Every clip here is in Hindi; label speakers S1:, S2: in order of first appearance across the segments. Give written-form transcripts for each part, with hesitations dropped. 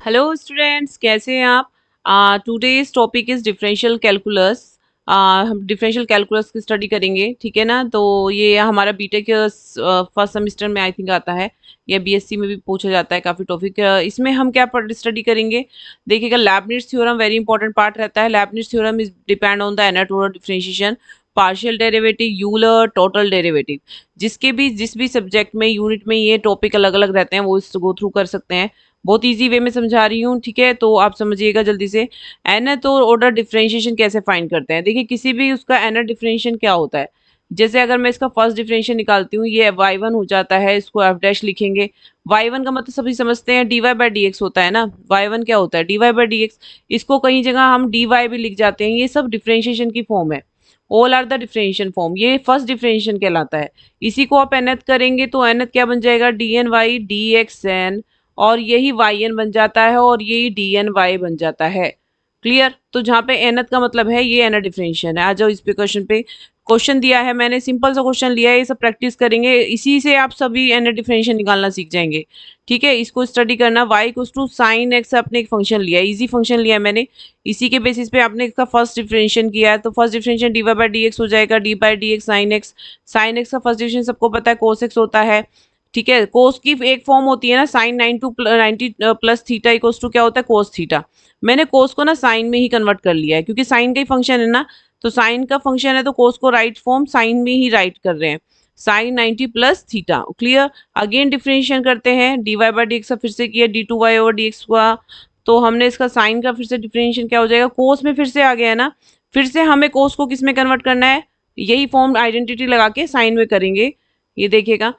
S1: हेलो स्टूडेंट्स, कैसे हैं आप? Today's topic is differential calculus. हम डिफरेंशियल कैलकुलस की स्टडी करेंगे, ठीक है ना। तो ये हमारा बीटेक फर्स्ट सेमेस्टर में आई थिंक आता है, या बीएससी में भी पूछा जाता है काफ़ी टॉपिक। इसमें हम क्या स्टडी करेंगे, देखिएगा। Leibniz theorem very important part रहता है। Leibniz theorem is depend on the nth order differentiation, partial derivative, Euler, total derivative. जिस भी सब्जेक्ट में, यूनिट में ये टॉपिक अलग अलग रहते हैं, वो इसको गो थ्रू कर सकते हैं। बहुत इजी वे में समझा रही हूँ, ठीक है, तो आप समझिएगा जल्दी से। nth ऑर्डर डिफरेंशिएशन कैसे फाइंड करते हैं? देखिए, किसी भी उसका nth डिफरेंशिएशन क्या होता है। जैसे अगर मैं इसका फर्स्ट डिफरेंशिएशन निकालती हूँ, ये y1 हो जाता है, इसको f डैश लिखेंगे। y1 का मतलब सभी समझते हैं, dy बाई डी एक्स होता है ना। y1 क्या होता है? dy by d x. इसको कहीं जगह हम dy भी लिख जाते हैं। ये सब डिफरेंशिएशन की फॉर्म है। All are the differentiation form. ये फर्स्ट डिफरेंशिएशन कहलाता है। इसी को आप nth करेंगे तो nth क्या बन जाएगा? dny dxn, और यही वाई एन बन जाता है, और यही डी एन वाई बन जाता है। क्लियर? तो जहाँ पे एनथ का मतलब है, ये एनथ डिफरेंशिएशन है। आ जाओ इस पे, क्वेश्चन पे। क्वेश्चन दिया है, मैंने सिंपल सा क्वेश्चन लिया है, ये सब प्रैक्टिस करेंगे, इसी से आप सभी एनथ डिफरेंशिएशन निकालना सीख जाएंगे। ठीक है, इसको स्टडी करना। y equals to sine x आपने एक फंक्शन लिया है, इजी फंक्शन लिया है मैंने। इसी के बेसिस पे आपने इसका फर्स्ट डिफरेंशिएशन किया है, तो first differentiation d y by d x हो जाएगा, d by d x sine x. Sine x का फर्स्ट डिफरेंशिएशन सबको पता है, कोस एक्स होता है। ठीक है, कोस की एक फॉर्म होती है ना, sine 90 plus theta equals to क्या होता है? Cos theta. मैंने कोस को ना साइन में ही कन्वर्ट कर लिया है, क्योंकि साइन का ही फंक्शन है ना। तो साइन का फंक्शन है, तो कोस को राइट फॉर्म साइन में ही राइट कर रहे हैं। Sine 90 plus theta. Clear? Again differentiation करते हैं। D y by d x का फिर से किया, d two y over d x का। तो हमने इसका साइन का फिर से डिफरेंशिएशन क्या हो जाएगा? कोस में फिर से आ गया है ना। फिर से हमें कोस को किस में कन्वर्ट करना है? यही फॉर्म आइडेंटिटी लगा के साइन में करेंगे। ये देखिएगा।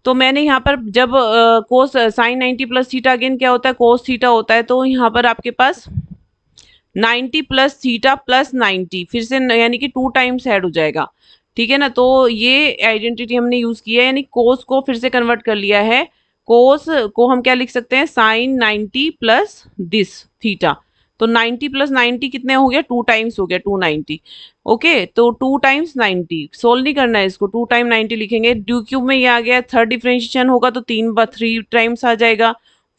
S1: तो मैंने यहाँ पर जब कोस साइन 90 प्लस थीटा, अगेन क्या होता है? कोस थीटा होता है। तो यहाँ पर आपके पास 90 प्लस थीटा प्लस 90 फिर से यानी कि 2 टाइम्स ऐड हो जाएगा। ठीक है ना। तो ये आइडेंटिटी हमने यूज की है, यानी कोस को फिर से कन्वर्ट कर लिया है। कोस को हम क्या लिख सकते हैं? Sine 90 plus this theta. तो 90 प्लस 90 कितने हो गया? 2 टाइम्स हो गया, 290। ओके, तो 2 टाइम्स 90 सोल्व नहीं करना है इसको, 2 टाइम 90 लिखेंगे। ड्यू क्यूब में ये आ गया, थर्ड डिफरेंशिएशन होगा तो 3 टाइम्स आ जाएगा।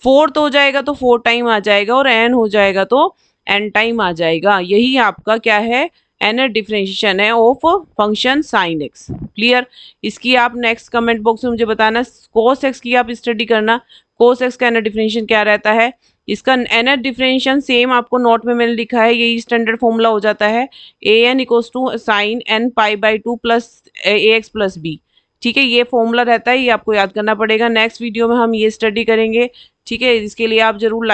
S1: फोर्थ हो जाएगा तो 4 टाइम आ जाएगा, और एन हो जाएगा तो एन टाइम आ जाएगा। यही आपका क्या है? nth डिफरेंशिएशन है of function sine x. Clear? इसकी आप नेक्स्ट कमेंट बॉक्स में मुझे बताना। कोस एक्स की आप स्टडी करना। कोस एक्स का nth डिफरेंशिएशन क्या रहता है? इसका nth डिफरेंशिएशन सेम आपको नोट में मैंने लिखा है, यही स्टैंडर्ड फॉर्मूला हो जाता है। A n equals to sine n pi by 2 plus A x plus B. ठीक है, ये फॉर्मूला रहता है, ये आपको याद करना पड़ेगा। नेक्स्ट वीडियो में हम ये स्टडी करेंगे। ठीक है, इसके लिए आप जरूर